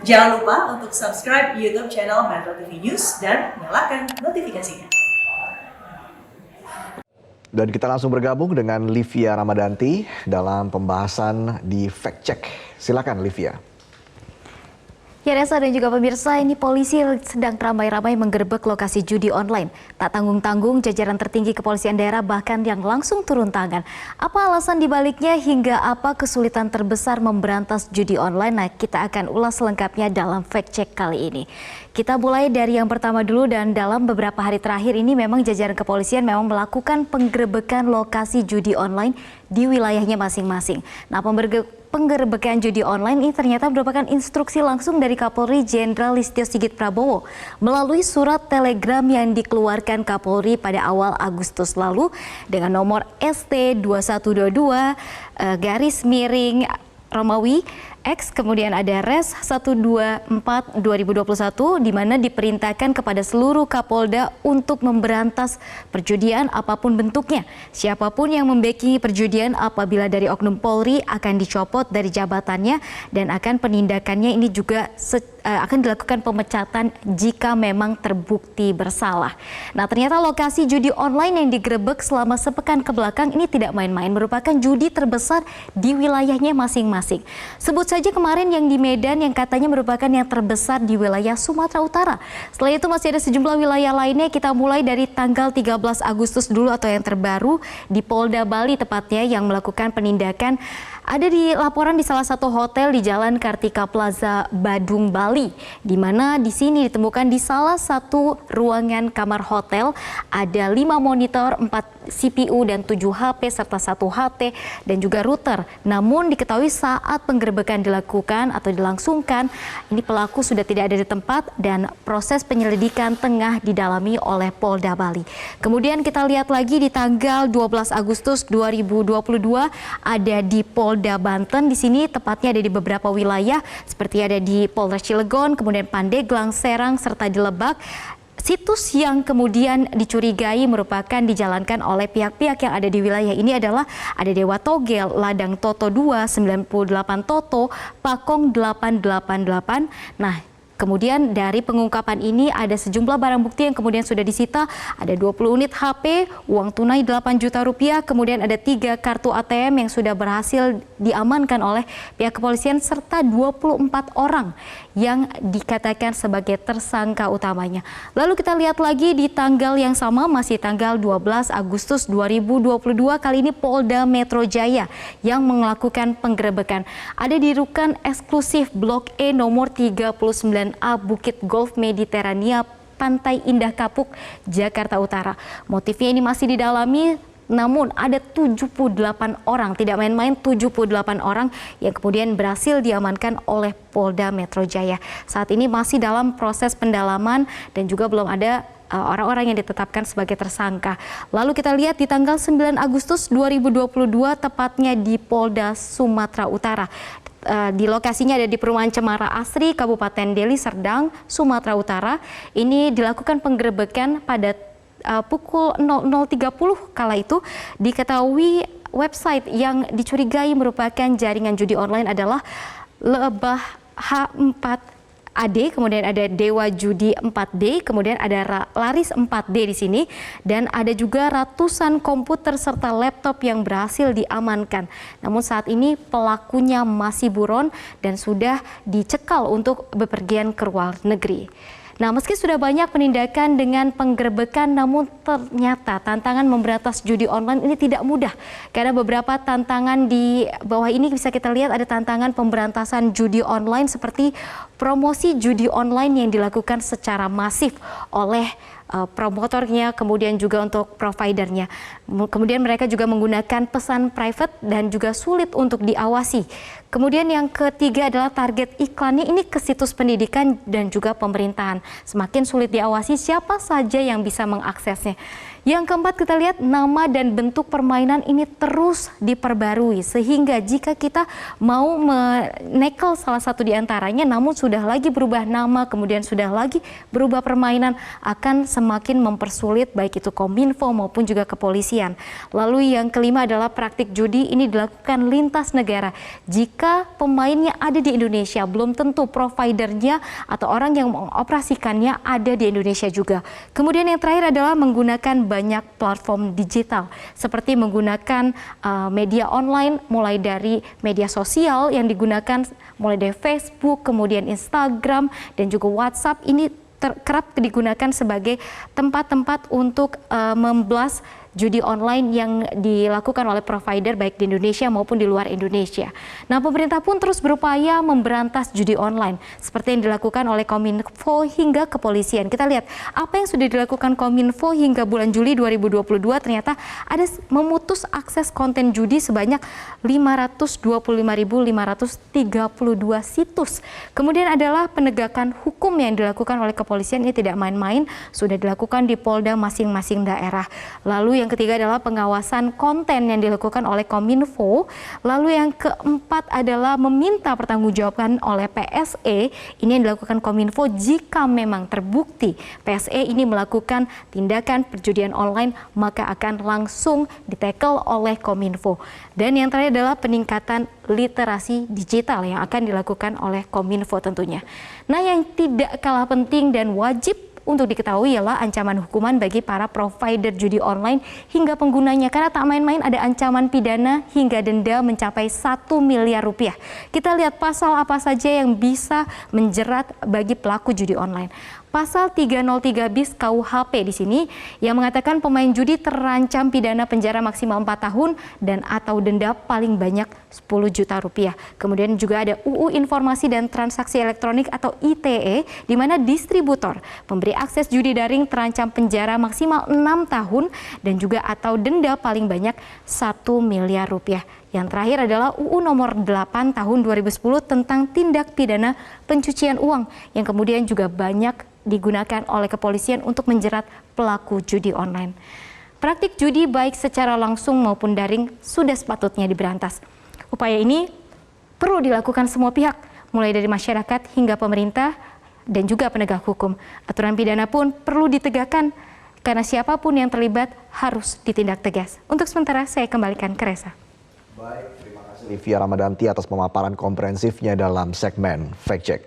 Jangan lupa untuk subscribe YouTube channel Metro TV News dan nyalakan notifikasinya. Dan kita langsung bergabung dengan Livia Ramadanti dalam pembahasan di Fact Check. Silakan Livia. Ya Reza dan juga pemirsa, ini polisi sedang ramai-ramai menggerebek lokasi judi online. Tak tanggung-tanggung jajaran tertinggi kepolisian daerah bahkan yang langsung turun tangan. Apa alasan dibaliknya hingga apa kesulitan terbesar memberantas judi online? Nah, kita akan ulas selengkapnya dalam Fact Check kali ini. Kita mulai dari yang pertama dulu, dan dalam beberapa hari terakhir ini memang jajaran kepolisian memang melakukan penggerebekan lokasi judi online di wilayahnya masing-masing. Nah, penggerebekan judi online ini ternyata merupakan instruksi langsung dari Kapolri Jenderal Listio Sigit Prabowo melalui surat telegram yang dikeluarkan Kapolri pada awal Agustus lalu dengan nomor ST 2122 _ Romawi X, kemudian ada Res 124/2021 di mana diperintahkan kepada seluruh Kapolda untuk memberantas perjudian apapun bentuknya. Siapapun yang membackingi perjudian apabila dari oknum Polri akan dicopot dari jabatannya dan akan penindakannya ini juga akan dilakukan pemecatan jika memang terbukti bersalah. Nah, ternyata lokasi judi online yang digerebek selama sepekan ke belakang ini tidak main-main, merupakan judi terbesar di wilayahnya masing-masing. Sebut saja kemarin yang di Medan yang katanya merupakan yang terbesar di wilayah Sumatera Utara. Setelah itu masih ada sejumlah wilayah lainnya. Kita mulai dari tanggal 13 Agustus dulu atau yang terbaru di Polda Bali tepatnya yang melakukan penindakan. Ada di laporan di salah satu hotel di Jalan Kartika Plaza, Badung, Bali, di mana di sini ditemukan di salah satu ruangan kamar hotel ada 5 monitor, 4 CPU dan 7 HP serta 1 HT dan juga router. Namun diketahui saat penggerebekan dilakukan atau dilangsungkan, ini pelaku sudah tidak ada di tempat dan proses penyelidikan tengah didalami oleh Polda Bali. Kemudian kita lihat lagi di tanggal 12 Agustus 2022 ada di Polda Banten. Di sini tepatnya ada di beberapa wilayah seperti ada di Polres Cilegon, kemudian Pandeglang, Serang serta di Lebak. Situs yang kemudian dicurigai merupakan dijalankan oleh pihak-pihak yang ada di wilayah ini adalah ada Dewa Togel, Ladang Toto 2, 98 Toto, Pakong 888. Nah, kemudian dari pengungkapan ini ada sejumlah barang bukti yang kemudian sudah disita, ada 20 unit HP, uang tunai 8 juta rupiah, kemudian ada 3 kartu ATM yang sudah berhasil diamankan oleh pihak kepolisian serta 24 orang yang dikatakan sebagai tersangka utamanya. Lalu kita lihat lagi di tanggal yang sama, masih tanggal 12 Agustus 2022, kali ini Polda Metro Jaya yang melakukan penggerebekan. Ada di rukan eksklusif Blok E nomor 39A Bukit Golf Mediterania, Pantai Indah Kapuk, Jakarta Utara. Motifnya ini masih didalami. Namun ada 78 orang, tidak main-main 78 orang yang kemudian berhasil diamankan oleh Polda Metro Jaya. Saat ini masih dalam proses pendalaman dan juga belum ada orang-orang yang ditetapkan sebagai tersangka. Lalu kita lihat di tanggal 9 Agustus 2022 tepatnya di Polda Sumatera Utara. Di lokasinya ada di Perumahan Cemara Asri, Kabupaten Deli Serdang, Sumatera Utara. Ini dilakukan penggerebekan pada pukul 00.30 kala itu. Diketahui website yang dicurigai merupakan jaringan judi online adalah Lebah H4AD, kemudian ada Dewa Judi 4D, kemudian ada Laris 4D di sini, dan ada juga ratusan komputer serta laptop yang berhasil diamankan. Namun saat ini pelakunya masih buron dan sudah dicekal untuk bepergian ke luar negeri. Nah, meski sudah banyak penindakan dengan penggerebekan, namun ternyata tantangan memberantas judi online ini tidak mudah. Karena beberapa tantangan di bawah ini bisa kita lihat ada tantangan pemberantasan judi online seperti promosi judi online yang dilakukan secara masif oleh promotornya, kemudian juga untuk providernya. Kemudian mereka juga menggunakan pesan private dan juga sulit untuk diawasi. Kemudian yang ketiga adalah target iklannya ini ke situs pendidikan dan juga pemerintahan. Semakin sulit diawasi, siapa saja yang bisa mengaksesnya. Yang keempat, kita lihat nama dan bentuk permainan ini terus diperbarui, sehingga jika kita mau menekel salah satu di antaranya namun sudah lagi berubah nama, kemudian sudah lagi berubah permainan, akan semakin mempersulit baik itu Kominfo maupun juga kepolisian. Lalu yang kelima adalah praktik judi ini dilakukan lintas negara. Jika pemainnya ada di Indonesia, belum tentu providernya atau orang yang mengoperasikannya ada di Indonesia juga. Kemudian yang terakhir adalah menggunakan banyak platform digital, seperti menggunakan media online, mulai dari media sosial yang digunakan mulai dari Facebook, kemudian Instagram, dan juga WhatsApp. Ini kerap digunakan sebagai tempat-tempat untuk memblas judi online yang dilakukan oleh provider baik di Indonesia maupun di luar Indonesia. Nah, pemerintah pun terus berupaya memberantas judi online seperti yang dilakukan oleh Kominfo hingga kepolisian. Kita lihat apa yang sudah dilakukan Kominfo hingga bulan Juli 2022, ternyata ada memutus akses konten judi sebanyak 525.532 situs. Kemudian adalah penegakan hukum yang dilakukan oleh kepolisian, ini tidak main-main, sudah dilakukan di Polda masing-masing daerah. Lalu yang ketiga adalah pengawasan konten yang dilakukan oleh Kominfo. Lalu yang keempat adalah meminta pertanggungjawaban oleh PSE. Ini yang dilakukan Kominfo jika memang terbukti PSE ini melakukan tindakan perjudian online, maka akan langsung ditekel oleh Kominfo. Dan yang terakhir adalah peningkatan literasi digital yang akan dilakukan oleh Kominfo tentunya. Nah, yang tidak kalah penting dan wajib untuk diketahui ialah ancaman hukuman bagi para provider judi online hingga penggunanya, karena tak main-main ada ancaman pidana hingga denda mencapai 1 miliar rupiah. Kita lihat pasal apa saja yang bisa menjerat bagi pelaku judi online. Pasal 303 bis KUHP di sini yang mengatakan pemain judi terancam pidana penjara maksimal 4 tahun dan atau denda paling banyak 10 juta rupiah. Kemudian juga ada UU Informasi dan Transaksi Elektronik atau ITE, di mana distributor pemberi akses judi daring terancam penjara maksimal 6 tahun dan juga atau denda paling banyak 1 miliar rupiah. Yang terakhir adalah UU nomor 8 tahun 2010 tentang tindak pidana pencucian uang yang kemudian juga banyak digunakan oleh kepolisian untuk menjerat pelaku judi online. Praktik judi baik secara langsung maupun daring sudah sepatutnya diberantas. Upaya ini perlu dilakukan semua pihak, mulai dari masyarakat hingga pemerintah dan juga penegak hukum. Aturan pidana pun perlu ditegakkan karena siapapun yang terlibat harus ditindak tegas. Untuk sementara saya kembalikan ke Reza. Baik, terima kasih Livia Ramadanti atas pemaparan komprehensifnya dalam segmen Fact Check.